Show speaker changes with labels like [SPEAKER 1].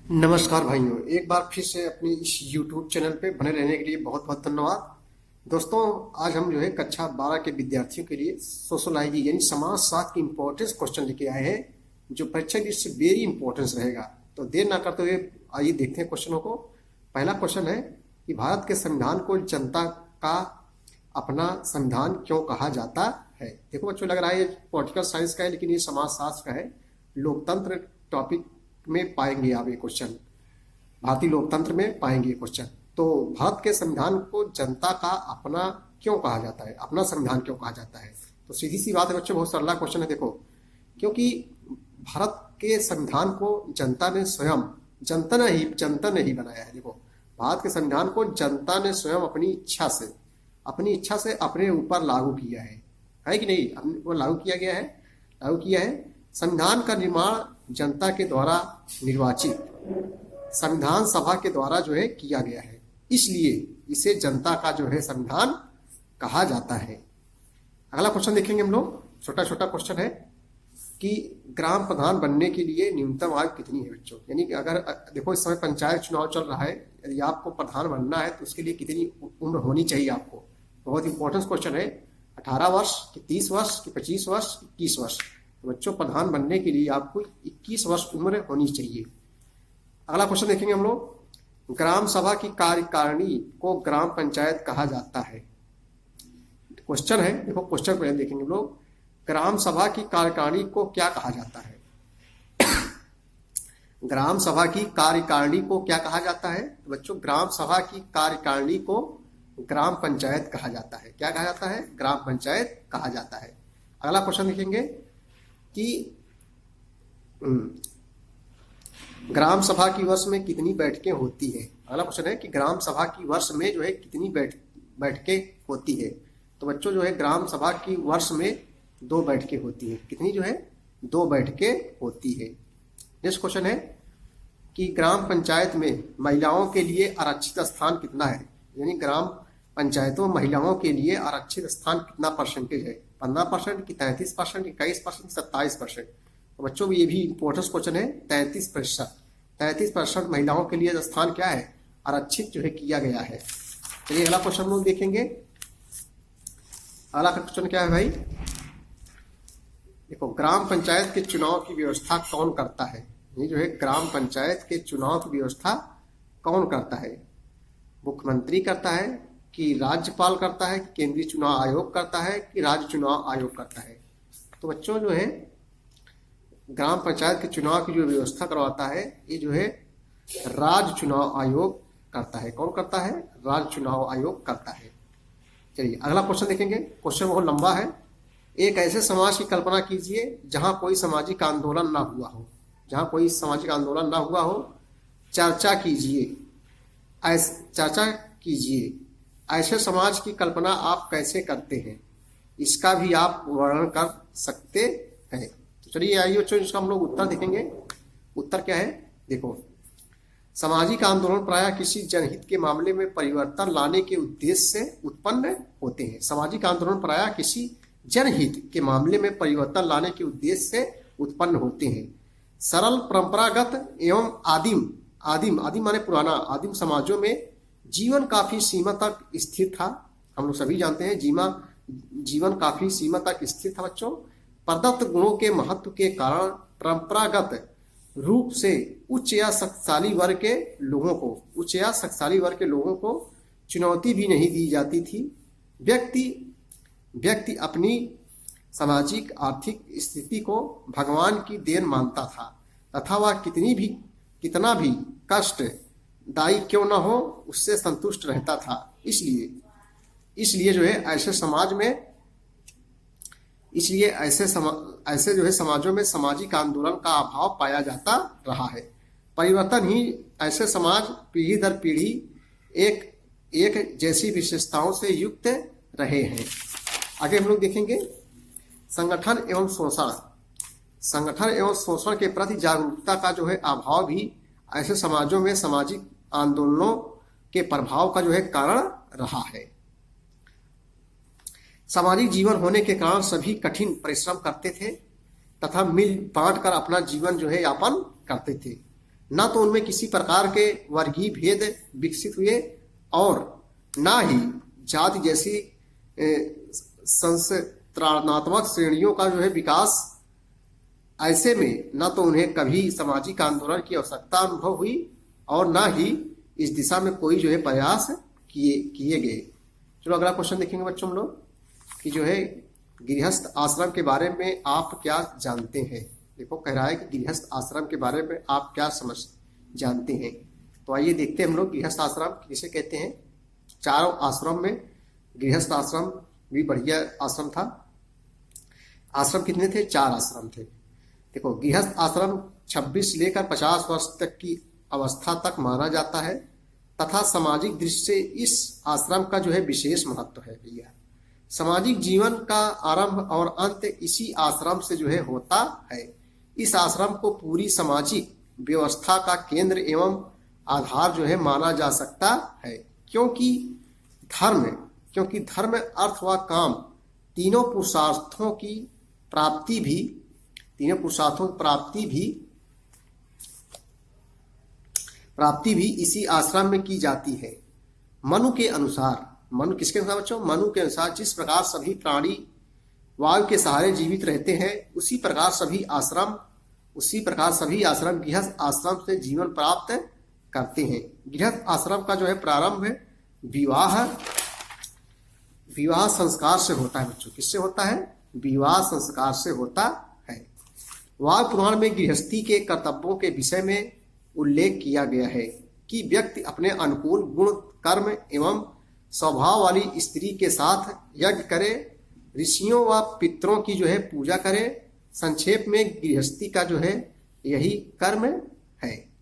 [SPEAKER 1] नमस्कार भाइयों, एक बार फिर से अपनी इस YouTube चैनल पे बने रहने के लिए बहुत बहुत धन्यवाद। दोस्तों, आज हम जो है कक्षा 12 के विद्यार्थियों के लिए सोशोलॉजी यानी समाजशास्त्र की इम्पोर्टेंस क्वेश्चन लेके आए हैं, जो परीक्षा की इससे वेरी इंपॉर्टेंस रहेगा। तो देर ना करते हुए आइए देखते हैं क्वेश्चनों को। पहला क्वेश्चन है कि भारत के संविधान को जनता का अपना संविधान क्यों कहा जाता है। देखो बच्चों, लग रहा है ये पॉलिटिकल साइंस का है, लेकिन ये समाजशास्त्र का है। लोकतंत्र टॉपिक में पाएंगे आप ये क्वेश्चन, भारतीय लोकतंत्र में पाएंगे ये क्वेश्चन। तो भारत के संविधान को जनता का अपना क्यों कहा जाता है, अपना संविधान क्यों कहा जाता है। तो सीधी सी बात है बच्चों, बहुत सरला क्वेश्चन है। देखो, क्योंकि भारत के संविधान को जनता ने स्वयं, जनता ने ही बनाया है। देखो, भारत के संविधान को जनता ने स्वयं अपनी इच्छा से अपने ऊपर लागू किया है कि नहीं। वो लागू किया गया है, लागू किया है। संविधान का निर्माण जनता के द्वारा निर्वाचित संविधान सभा के द्वारा जो है किया गया है, इसलिए इसे जनता का जो है संविधान कहा जाता है। अगला क्वेश्चन देखेंगे हम लोग। छोटा छोटा क्वेश्चन है कि ग्राम प्रधान बनने के लिए न्यूनतम आयु कितनी है बच्चों। यानी कि अगर देखो, इस समय पंचायत चुनाव चल रहा है, यदि आपको प्रधान बनना है तो उसके लिए कितनी उम्र होनी चाहिए आपको। बहुत इंपॉर्टेंट क्वेश्चन है। 18 वर्ष कि 30 वर्ष कि 25 वर्ष कि 21 वर्ष। तो बच्चों, प्रधान बनने के लिए आपको 21 वर्ष उम्र होनी चाहिए। अगला क्वेश्चन देखेंगे हम लोग। ग्राम सभा की कार्यकारिणी को ग्राम पंचायत कहा जाता है। क्वेश्चन है, देखो क्वेश्चन पहले देखेंगे हम लोग। ग्राम सभा की कार्यकारिणी को क्या कहा जाता है। ग्राम सभा की कार्यकारिणी को क्या कहा जाता है। तो बच्चों, ग्राम सभा की कार्यकारिणी को ग्राम पंचायत कहा जाता है। क्या कहा जाता है? ग्राम पंचायत कहा जाता है। अगला क्वेश्चन देखेंगे कि ग्राम सभा की वर्ष में कितनी बैठकें होती है। अगला क्वेश्चन है कि ग्राम सभा की वर्ष में जो है कितनी बैठकें होती है। तो बच्चों, जो है ग्राम सभा की वर्ष में 2 बैठकें होती है। कितनी जो है? 2 बैठकें होती है। नेक्स्ट क्वेश्चन है कि ग्राम पंचायत में महिलाओं के लिए आरक्षित स्थान कितना है। यानी ग्राम पंचायतों में महिलाओं के लिए आरक्षित स्थान कितना परसेंटेज है। 15% कि 33% कि 21% 27%। तो बच्चों, ये भी इंपॉर्टेंट क्वेश्चन है। 33% महिलाओं के लिए स्थान क्या है? आरक्षित जो है किया गया है। चलिए अगला क्वेश्चन लोग देखेंगे। अगला क्वेश्चन क्या है भाई? देखो, ग्राम पंचायत के चुनाव की व्यवस्था कौन करता है। ये जो है ग्राम पंचायत के चुनाव की व्यवस्था कौन करता है। मुख्यमंत्री करता है कि राज्यपाल करता है कि केंद्रीय चुनाव आयोग करता है कि राज्य चुनाव आयोग करता है। तो बच्चों, जो है ग्राम पंचायत के चुनाव की जो व्यवस्था करवाता है, ये जो है राज्य चुनाव आयोग करता है। कौन करता है? राज्य चुनाव आयोग करता है। चलिए अगला क्वेश्चन देखेंगे। क्वेश्चन बहुत लंबा है। एक ऐसे समाज की कल्पना कीजिए जहां कोई सामाजिक आंदोलन ना हुआ हो। जहां कोई सामाजिक आंदोलन ना हुआ हो। चर्चा कीजिए, ऐसे समाज की कल्पना आप कैसे करते हैं, इसका भी आप वर्णन कर सकते हैं। तो चलिए आइए बच्चों, इसका हम लोग उत्तर देखेंगे। उत्तर क्या है? देखो, सामाजिक आंदोलन प्रायः किसी जनहित के मामले में परिवर्तन लाने के उद्देश्य से उत्पन्न होते हैं। सामाजिक आंदोलन प्रायः किसी जनहित के मामले में परिवर्तन लाने के उद्देश्य से उत्पन्न होते हैं। सरल, परंपरागत एवं आदिम माने पुराना, आदिम समाजों में जीवन काफी सीमा तक स्थिर था। हम लोग सभी जानते हैं जीवन काफी सीमा तक स्थिर था बच्चों। प्रदत्त गुणों के महत्व के कारण परंपरागत रूप से उच्च या शक्तिशाली वर्ग के लोगों को चुनौती भी नहीं दी जाती थी। व्यक्ति अपनी सामाजिक आर्थिक स्थिति को भगवान की देन मानता था तथा वह कितना भी कष्ट दायी क्यों न हो, उससे संतुष्ट रहता था। इसलिए जो है ऐसे जो है समाजों में सामाजिक आंदोलन का अभाव पाया जाता रहा है। परिवर्तन ही ऐसे समाज पीढ़ी दर पीढ़ी एक जैसी विशेषताओं से युक्त रहे हैं। आगे हम लोग देखेंगे संगठन एवं शोषण के प्रति जागरूकता का जो है अभाव भी ऐसे समाजों में सामाजिक आंदोलनों के प्रभाव का जो है कारण रहा है। सामाजिक जीवन होने के कारण सभी कठिन परिश्रम करते थे तथा मिल बांट कर अपना जीवन जो है यापन करते थे। ना तो उनमें किसी प्रकार के वर्गीय भेद विकसित हुए और ना ही जाति जैसी संस्त्राणात्मक श्रेणियों का जो है विकास। ऐसे में ना तो उन्हें कभी सामाजिक आंदोलन की आवश्यकता अनुभव हुई और ना ही इस दिशा में कोई जो है प्रयास किए गए। चलो अगला क्वेश्चन देखेंगे बच्चों हम लोग कि जो है गृहस्थ आश्रम के बारे में आप क्या जानते हैं। देखो कह रहा है कि गृहस्थ आश्रम के बारे में आप क्या जानते हैं। तो आइए देखते हैं हम लोग गृहस्थ आश्रम किसे कहते हैं। चारों आश्रम में गृहस्थ आश्रम भी बढ़िया आश्रम था। आश्रम कितने थे? 4 आश्रम थे। देखो गृहस्थ आश्रम 26 लेकर 50 वर्ष तक की अवस्था तक माना जाता है तथा सामाजिक दृष्टि से इस आश्रम का जो है विशेष महत्व है। भैया सामाजिक जीवन का आरंभ और अंत इसी आश्रम से जो है होता है। इस आश्रम को पूरी सामाजिक व्यवस्था का केंद्र एवं आधार जो है माना जा सकता है, क्योंकि धर्म अर्थ व काम तीनों पुरुषार्थों की प्राप्ति भी इसी आश्रम में की जाती है। मनु के अनुसार, मनु किसके अनुसार बच्चों? मनु के अनुसार जिस प्रकार सभी प्राणी वायु के सहारे जीवित रहते हैं उसी प्रकार सभी आश्रम गृहस्थ आश्रम से जीवन प्राप्त करते हैं। गृहस्थ आश्रम का जो है प्रारंभ विवाह संस्कार से होता है बच्चों। किससे होता है? विवाह संस्कार से होता है। वायु पुराण में गृहस्थी के कर्तव्यों के विषय में उल्लेख किया गया है कि व्यक्ति अपने अनुकूल गुण कर्म एवं स्वभाव वाली स्त्री के साथ यज्ञ करे, ऋषियों व पितरों की जो है पूजा करे। संक्षेप में गृहस्थी का जो है यही कर्म है।